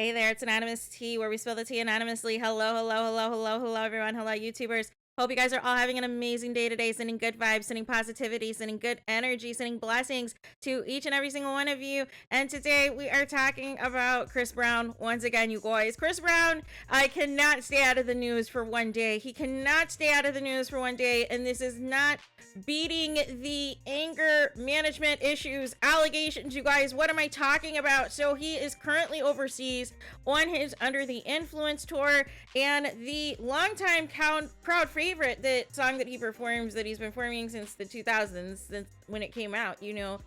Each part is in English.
Hey there, it's Anonymous T, where we spill the tea anonymously. Hello, hello, hello, hello, hello, everyone. Hello, YouTubers. Hope you guys are all having an amazing day today, sending good vibes, sending positivity, sending good energy, sending blessings to each and every single one of you. And today we are talking about Chris Brown once again, you guys. Chris Brown, I cannot stay out of the news for one day. He cannot stay out of the news for one day, and this is not beating the anger management issues allegations, you guys. What am I talking about? So he is currently overseas on his Under the Influence tour, and the longtime crowd favorite, that song that he performs, that he's been performing since the 2000s, since when it came out, you know,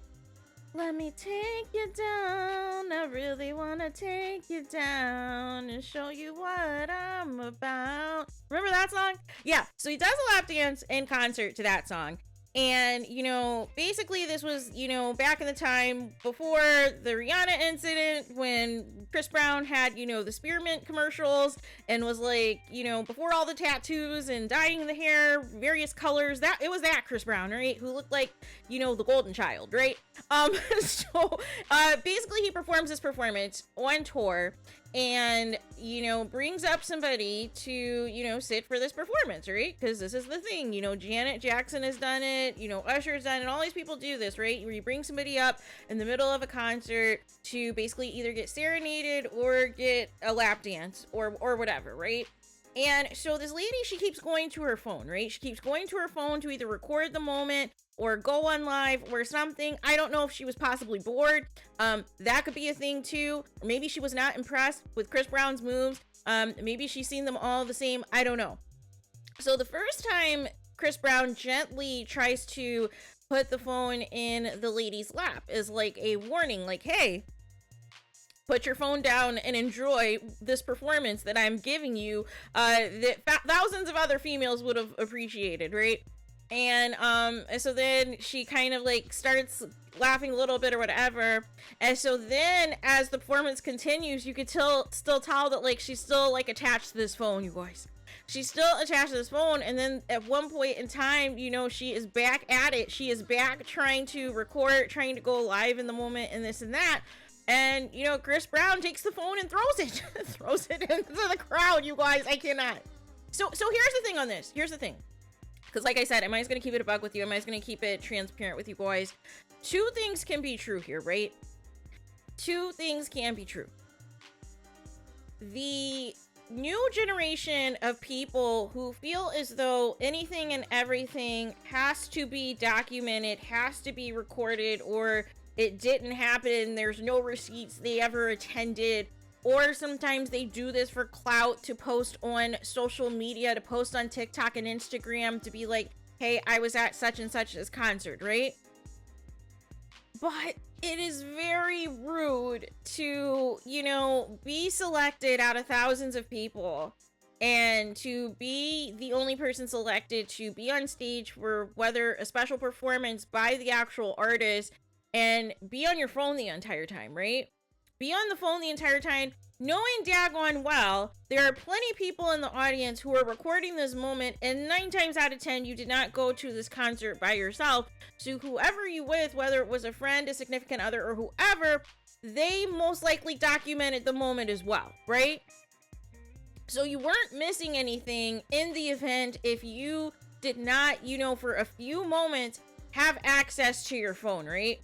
let me take you down, I really want to take you down and show you what I'm about. Remember that song? Yeah, so he does a lap dance in concert to that song. And, you know, basically this was, you know, back in the time before the Rihanna incident, when Chris Brown had, you know, the spearmint commercials and was like, you know, before all the tattoos and dyeing the hair various colors, that it was that Chris Brown, right, who looked like, you know, the golden child, right? Basically he performs this performance on tour and, you know, brings up somebody to, you know, sit for this performance, right? Because this is the thing, you know, Janet Jackson has done it, you know, Usher's done it, and all these people do this, right? Where you bring somebody up in the middle of a concert to basically either get serenaded or get a lap dance or whatever, right? And so this lady, she keeps going to her phone, right? She keeps going to her phone to either record the moment or go on live or something. I don't know if she was possibly bored. That could be a thing too. Or maybe she was not impressed with Chris Brown's moves. Maybe she's seen them all the same. I don't know. So the first time Chris Brown gently tries to put the phone in the lady's lap is like a warning, like, hey, put your phone down and enjoy this performance that I'm giving you, that thousands of other females would have appreciated, right? And so then she kind of like starts laughing a little bit or whatever. And so then as the performance continues, you could still tell that like she's still like attached to this phone, you guys. She's still attached to this phone, and then at one point in time, you know, she is back at it. She is back trying to record, trying to go live in the moment and this and that. And, you know, Chris Brown takes the phone and throws it into the crowd, you guys. I cannot. So here's the thing on this. Here's the thing. Because like I said, I'm always going to keep it a buck with you. I'm always going to keep it transparent with you guys. Two things can be true here, right? Two things can be true. The new generation of people who feel as though anything and everything has to be documented, has to be recorded, or it didn't happen, there's no receipts they ever attended, or sometimes they do this for clout to post on social media, to post on TikTok and Instagram to be like, hey, I was at such and such this concert, right? But it is very rude to, you know, be selected out of thousands of people and to be the only person selected to be on stage for whether a special performance by the actual artist, and be on your phone the entire time, right? Be on the phone the entire time, knowing daggone well there are plenty of people in the audience who are recording this moment, and 9 times out of 10 you did not go to this concert by yourself. So whoever you with, whether it was a friend, a significant other, or whoever, they most likely documented the moment as well, right? So you weren't missing anything in the event if you did not, you know, for a few moments have access to your phone, right?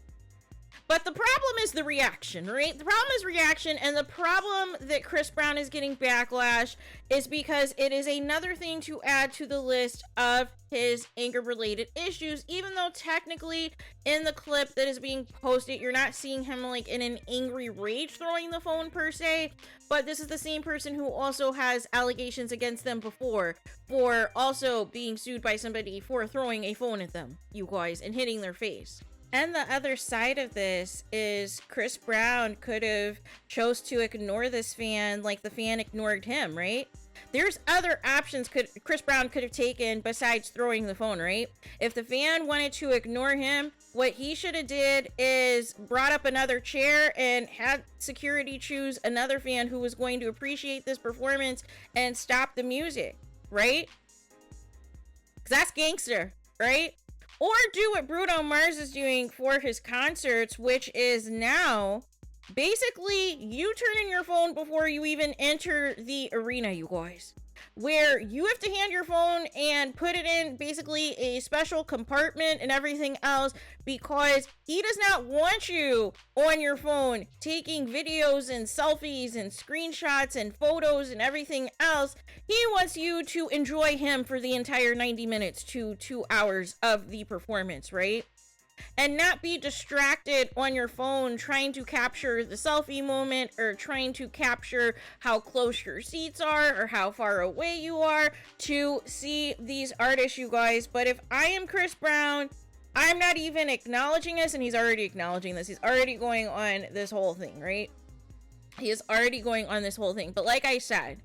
But the problem is the reaction, right? The problem is reaction, and the problem that Chris Brown is getting backlash is because it is another thing to add to the list of his anger-related issues, even though technically in the clip that is being posted, you're not seeing him like in an angry rage throwing the phone per se, but this is the same person who also has allegations against them before for also being sued by somebody for throwing a phone at them, you guys, and hitting their face. And the other side of this is Chris Brown could have chose to ignore this fan like the fan ignored him, right? There's other options Chris Brown could have taken besides throwing the phone, right? If the fan wanted to ignore him, what he should have did is brought up another chair and had security choose another fan who was going to appreciate this performance and stop the music, right? Because that's gangster, right? Or do what Bruno Mars is doing for his concerts, which is now Basically, you turn in your phone before you even enter the arena, you guys. Where you have to hand your phone and put it in basically a special compartment and everything else, because he does not want you on your phone taking videos and selfies and screenshots and photos and everything else. He wants you to enjoy him for the entire 90 minutes to 2 hours of the performance, right? And not be distracted on your phone trying to capture the selfie moment, or trying to capture how close your seats are or how far away you are to see these artists, you guys. But if I am Chris Brown, I'm not even acknowledging this, and he's already acknowledging this. He's already going on this whole thing, right? He is already going on this whole thing. But like I said,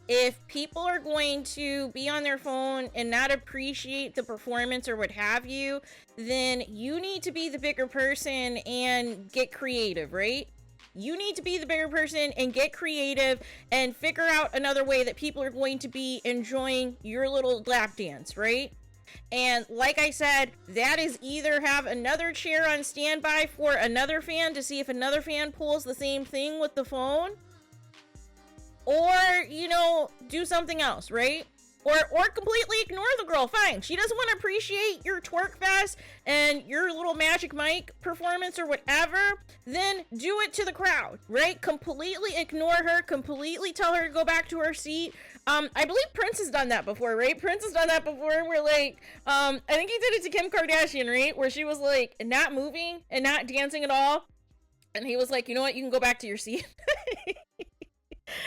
if people are going to be on their phone and not appreciate the performance or what have you, then you need to be the bigger person and get creative, right? You need to be the bigger person and get creative and figure out another way that people are going to be enjoying your little lap dance, right? And like I said, that is either have another chair on standby for another fan to see if another fan pulls the same thing with the phone, or, you know, do something else, right? Or completely ignore the girl. Fine, she doesn't want to appreciate your twerk fest and your little Magic Mike performance or whatever, then do it to the crowd, right? Completely ignore her, completely tell her to go back to her seat. I believe Prince has done that before, right? Prince has done that before, where like, I think he did it to Kim Kardashian, right? Where she was like not moving and not dancing at all. And he was like, you know what, you can go back to your seat.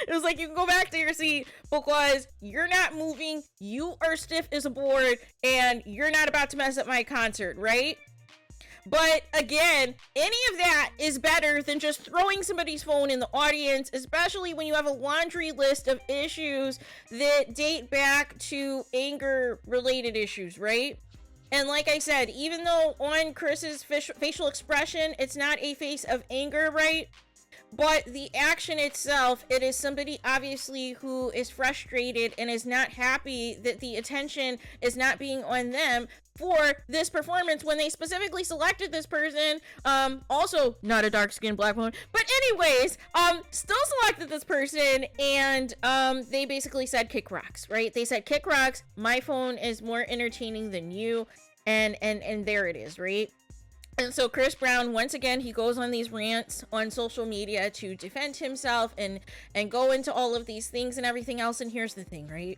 It was like, you can go back to your seat because you're not moving, you are stiff as a board, and you're not about to mess up my concert, right? But again, any of that is better than just throwing somebody's phone in the audience, especially when you have a laundry list of issues that date back to anger related issues, right? And like I said, even though on Chris's facial expression, it's not a face of anger, right? But the action itself, it is somebody obviously who is frustrated and is not happy that the attention is not being on them for this performance when they specifically selected this person. Also not a dark-skinned black woman, but anyways, still selected this person, and they basically said kick rocks, right? They said kick rocks, my phone is more entertaining than you, and there it is, right? And so Chris Brown, once again, he goes on these rants on social media to defend himself and go into all of these things and everything else. And here's the thing, right?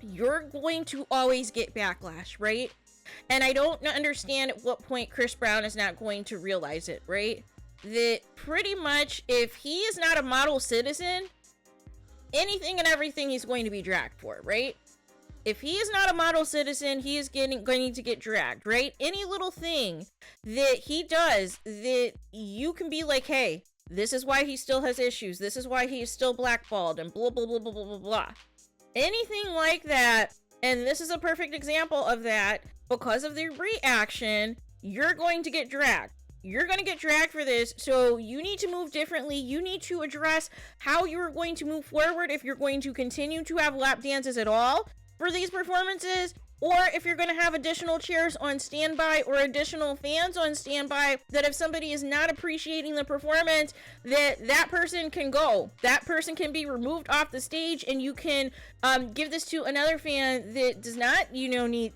You're going to always get backlash, right? And I don't understand at what point Chris Brown is not going to realize it, right? That pretty much if he is not a model citizen, anything and everything he's going to be dragged for, right? If he is not a model citizen, he is going to get dragged, right? Any little thing that he does that you can be like, hey, this is why he still has issues. This is why he is still blackballed and blah, blah, blah, blah, blah, blah, blah. Anything like that, and this is a perfect example of that, because of the reaction, you're going to get dragged. You're going to get dragged for this, so you need to move differently. You need to address how you're going to move forward if you're going to continue to have lap dances at all for these performances, or if you're going to have additional chairs on standby or additional fans on standby, that if somebody is not appreciating the performance, that person can go. That person can be removed off the stage, and you can give this to another fan that does not, you know, need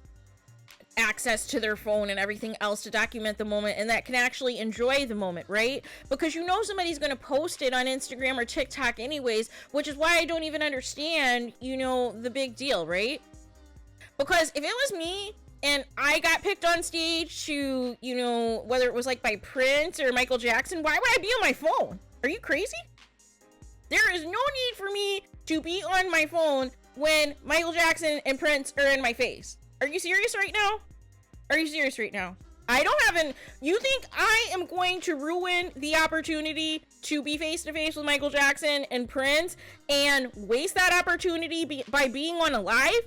access to their phone and everything else to document the moment, and that can actually enjoy the moment, right? Because you know somebody's going to post it on Instagram or TikTok anyways, which is why I don't even understand, you know, the big deal, right? Because if it was me and I got picked on stage to, you know, whether it was like by Prince or Michael Jackson, why would I be on my phone? Are you crazy? There is no need for me to be on my phone when Michael Jackson and Prince are in my face. Are you serious right now? Are you serious right now? I don't have an... You think I am going to ruin the opportunity to be face-to-face with Michael Jackson and Prince and waste that opportunity by being on a live?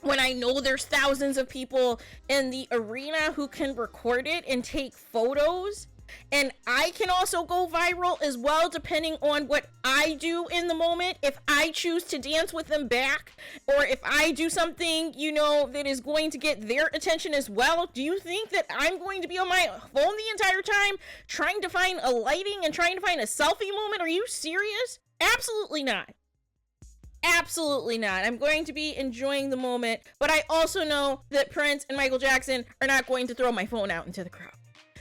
When I know there's thousands of people in the arena who can record it and take photos and I can also go viral as well, depending on what I do in the moment. If I choose to dance with them back, or if I do something, you know, that is going to get their attention as well, do you think that I'm going to be on my phone the entire time trying to find a lighting and trying to find a selfie moment? Are you serious? Absolutely not. Absolutely not. I'm going to be enjoying the moment, but I also know that Prince and Michael Jackson are not going to throw my phone out into the crowd.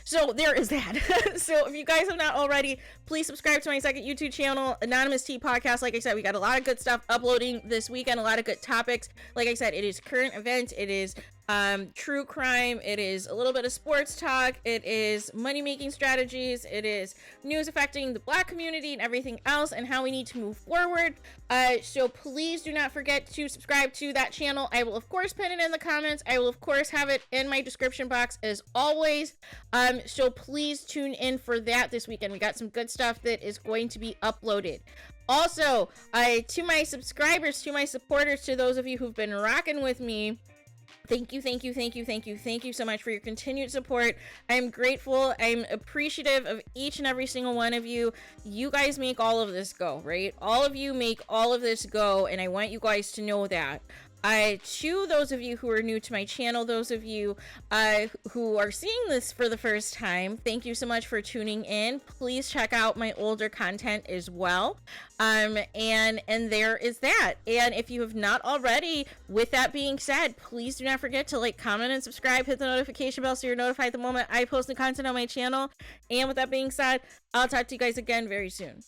So there is that. So if you guys have not already, please subscribe to my second YouTube channel, Anonymous T Podcast. Like I said, we got a lot of good stuff uploading this weekend, a lot of good topics. Like I said, it is current events, it is true crime, it is a little bit of sports talk, it is money making strategies, it is news affecting the Black community and everything else, and how we need to move forward. So please do not forget to subscribe to that channel. I will of course pin it in the comments. I will of course have it in my description box as always. So please tune in for that this weekend. We got some good stuff that is going to be uploaded. Also, to my subscribers, to my supporters, to those of you who've been rocking with me, thank you so much for your continued support. I'm grateful. I'm appreciative of each and every single one of you. You guys make all of this go, right? All of you make all of this go, and I want you guys to know that. To those of you who are new to my channel, those of you who are seeing this for the first time, thank you so much for tuning in. Please check out my older content as well. And there is that. And if you have not already, with that being said, please do not forget to like, comment, and subscribe. Hit the notification bell so you're notified the moment I post new content on my channel. And with that being said, I'll talk to you guys again very soon.